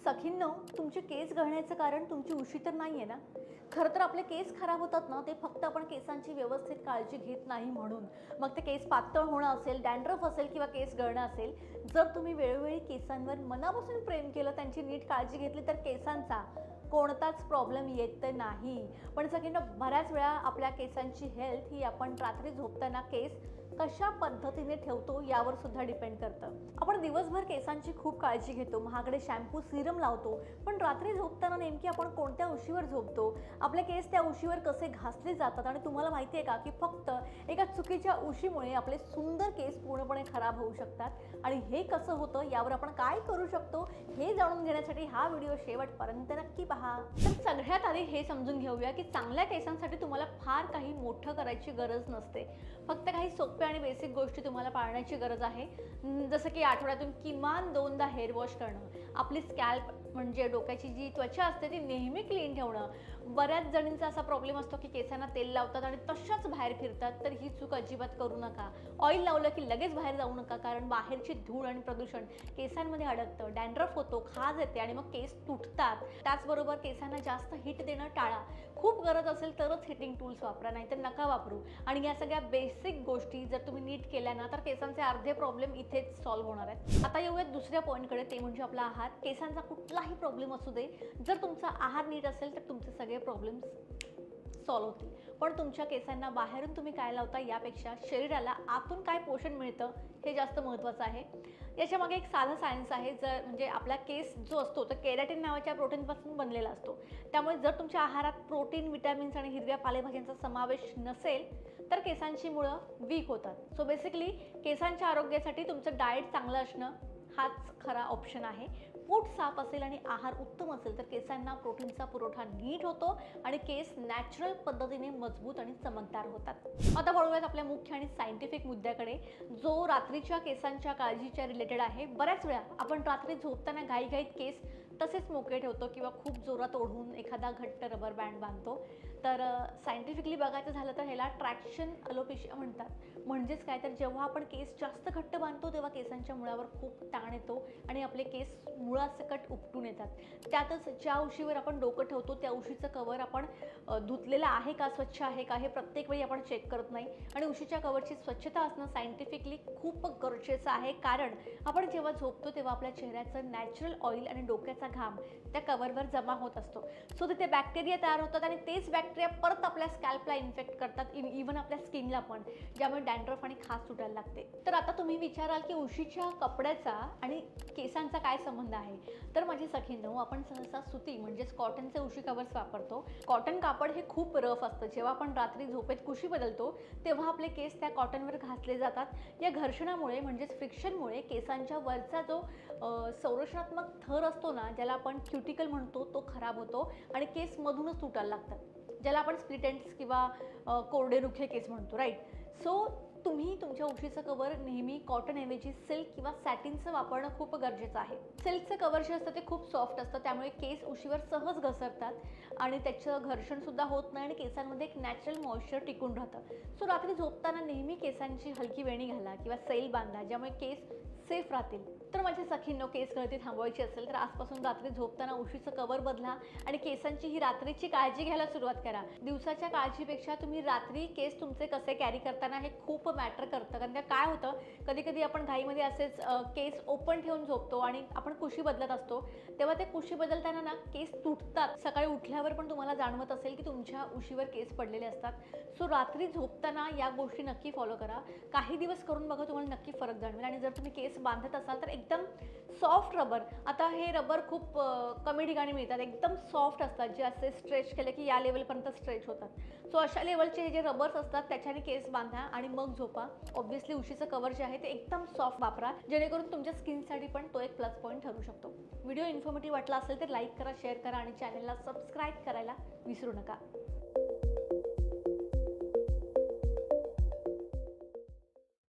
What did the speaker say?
सखींनो, तुमचे केस गळण्याचं कारण तुमची उशी तर नाही आहे ना? खरं तर आपले केस खराब होतात ना, ते फक्त आपण केसांची व्यवस्थित काळजी घेत नाही म्हणून. मग ते केस पातळ होणं असेल, डॅन्ड्रफ असेल किंवा केस गळणं असेल, जर तुम्ही वेळोवेळी केसांवर मनापासून प्रेम केलं, त्यांची नीट काळजी घेतली, तर केसांचा कोणताच प्रॉब्लेम येत नाही. पण सगळ्यांना बऱ्याच वेळा आपल्या केसांची हेल्थ ही आपण रात्री झोपताना केस कशा पद्धतीने ठेवतो यावर सुद्धा डिपेंड करतं. आपण दिवसभर केसांची खूप काळजी घेतो, महागडे शॅम्पू, सिरम लावतो, पण रात्री झोपताना नेमकी आपण कोणत्या उशीवर झोपतो, आपले केस त्या उशीवर कसे घासले जातात आणि तुम्हाला माहिती आहे का की फक्त एका चुकीच्या उशीमुळे आपले सुंदर केस पूर्णपणे खराब होऊ शकतात. आणि हे कसं होतं, यावर आपण काय करू शकतो हे जाणून घेण्यासाठी हा व्हिडिओ शेवटपर्यंत नक्की पहा. तर सगळ्यात आधी हे समजून घेऊया की चांगल्या केसांसाठी तुम्हाला फार काही मोठं करायची गरज नसते. फक्त काही सोप्या आणि बेसिक गोष्टी तुम्हाला पाळण्याची गरज आहे. जसं की आठवड्यातून किमान 2दा हेअर वॉश करणं, आपली स्कॅल्प म्हणजे डोक्याची जी त्वचा असते ती नेहमी क्लीन ठेवणं. बऱ्याच जणींचा असा प्रॉब्लेम असतो की केसांना तेल लावतात आणि तशाच बाहेर फिरतात, तर ही चूक अजिबात करू नका. ऑइल लावलं की लगेच बाहेर जाऊ नका, कारण बाहेरची धूळ आणि प्रदूषण केसांमध्ये अडकतं, डॅन्ड्रफ होतो, खाज येते आणि मग केस तुटतात. त्याचबरोबर केसांना जास्त हिट देणं टाळा. खूप गरज असेल तरच हिटिंग टूल्स वापरा, नाही तर नका वापरू. आणि या सगळ्या बेसिक गोष्टी जर तुम्ही नीट केल्या ना, तर केसांचे अर्धे प्रॉब्लेम इथेच सॉल्व्ह होणार आहेत. आता येऊयात दुसऱ्या पॉईंटकडे, ते म्हणजे आपला आहार. केसांचा कुठलाही प्रॉब्लेम असू दे, जर तुमचा आहार नीट असेल तर तुमचे सगळे प्रॉब्लेम्स सॉल्व्ह होतील. पण तुमच्या केसांना बाहेरून तुम्ही काय लावता यापेक्षा शरीराला आतून काय पोषण मिळतं हे जास्त महत्त्वाचं आहे. याच्यामागे एक साधं सायन्स आहे. जर म्हणजे आपला केस जो असतो तो केराटिन नावाच्या प्रोटीनपासून बनलेला असतो. त्यामुळे जर तुमच्या आहारात प्रोटीन, विटॅमिन्स आणि हिरव्या पालेभाज्यांचा समावेश नसेल तर केसांची मुळं वीक होतात. सो बेसिकली केसांच्या आरोग्यासाठी तुमचं डाएट चांगलं असणं हाच खरा ऑप्शन आहे. पोट साफ असेल आणि आहार उत्तम असेल तर केसांना प्रोटीनचा पुरवठा नीट होतो आणि केस नॅचरल पद्धतीने मजबूत आणि चमकदार होतात. आता वळूयात आपल्या मुख्य आणि सायंटिफिक मुद्द्याकडे, जो रात्रीच्या केसांच्या काळजीच्या रिलेटेड आहे. बऱ्याच वेळा आपण रात्री झोपताना घाईघाईत केस तसेच मोकळे ठेवतो किंवा खूप जोरात ओढून एखादा घट्ट रबर बँड बांधतो. तर सायंटिफिकली बघायचं झालं तर ह्याला ट्रॅक्शन अलोपेशिया म्हणतात. म्हणजेच काय, तर जेव्हा आपण केस जास्त घट्ट बांधतो तेव्हा केसांच्या मुळावर खूप ताण येतो आणि आपले केस मुळासकट उपटून येतात. त्यातच ज्या उशीवर आपण डोकं ठेवतो त्या उशीचं कव्हर आपण धुतलेलं आहे का, स्वच्छ आहे का, हे प्रत्येक वेळी आपण चेक करत नाही. आणि उशीच्या कव्हरची स्वच्छता असणं सायंटिफिकली खूप गरजेचं आहे, कारण आपण जेव्हा झोपतो तेव्हा आपल्या चेहऱ्याचं नॅचरल ऑइल आणि डोक्याचा घाम त्या कव्हरवर जमा होत असतो. सो तिथे बॅक्टेरिया तयार होतात आणि तेच बॅक्टेरिया परत आपल्या स्कॅल्पला इन्फेक्ट करतात, इव्हन आपल्या स्किनला पण, ज्यामुळे डॅन्ड्रफ आणि खाज सुटायला लागते. तर आता तुम्ही विचाराल की उशीच्या कपड्याचा आणि केसांचा काय संबंध आहे. तर माझी सखींनो, आपण सहसा सुती म्हणजेच कॉटनचे उशी कव्हर्स वापरतो. कॉटन कापड हे खूप रफ असतं. जेव्हा आपण रात्री झोपेत कुशी बदलतो तेव्हा आपले केस त्या कॉटनवर घासले जातात. या घर्षणामुळे म्हणजेच फ्रिक्शनमुळे केसांच्या वरचा जो संरचनात्मक थर असतो ना, ज्याला आपण क्युटिकल म्हणतो, तो खराब होतो आणि केस मधूनच तुटायला लागतात, ज्याला आपण स्प्लिट एंड्स किंवा कोरडे रुखे केस म्हणतो, राईट. सो तुम्ही तुमच्या उशीचं कव्हर नेहमी कॉटनऐवजी सिल्क किंवा सॅटिनचं वापरणं खूप गरजेचं आहे. सिल्कचं कव्हर जे असतं ते खूप सॉफ्ट असतं, त्यामुळे केस उशीवर सहज घसरतात आणि त्याचं घर्षणसुद्धा होत नाही आणि केसांमध्ये एक नॅचरल मॉइश्चर टिकून राहतं. सो रात्री झोपताना नेहमी केसांची हलकी वेणी घाला किंवा सैल बांधा, ज्यामुळे केस सेफ राहतील. तर माझ्या सखींनो, केस गळती थांबवायची असेल तर आजपासून रात्री झोपताना उशीचं कव्हर बदला आणि केसांची ही रात्रीची काळजी घ्यायला सुरुवात करा. दिवसाच्या काळजीपेक्षा तुम्ही रात्री केस तुमचे कसे कॅरी करताना हे खूप मॅटर करतं. कारण काय होतं, कधी कधी आपण घाईमध्ये असेच केस ओपन ठेवून झोपतो आणि आपण कुशी बदलत असतो, तेव्हा ते कुशी बदलताना ना केस तुटतात. सकाळी उठल्यावर पण तुम्हाला जाणवत असेल की तुमच्या उशीवर केस पडलेले असतात. सो रात्री झोपताना या गोष्टी नक्की फॉलो करा. काही दिवस करून बघा, तुम्हाला नक्की फरक जाणवेल. आणि जर तुम्ही केस बांधत असाल तर एकदम सॉफ्ट रबर, आता हे रबर खूप कमी ठिकाणी मिळतात, एकदम सॉफ्ट असतात, जे असे स्ट्रेच केले की या लेवलपर्यंत स्ट्रेच होतात. सो अशा लेवलचे जे रबर्स असतात त्याच्याने केस बांधा आणि मग झोपा. ऑब्व्हियसली उशीचं कव्हर जे आहे ते एकदम सॉफ्ट वापरा, जेणेकरून तुमच्या स्किनसाठी पण तो एक प्लस पॉईंट ठरू शकतो. व्हिडिओ इन्फॉर्मेटिव्ह वाटला असेल तर लाईक करा, शेअर करा आणि चॅनलला सबस्क्राईब करायला विसरू नका.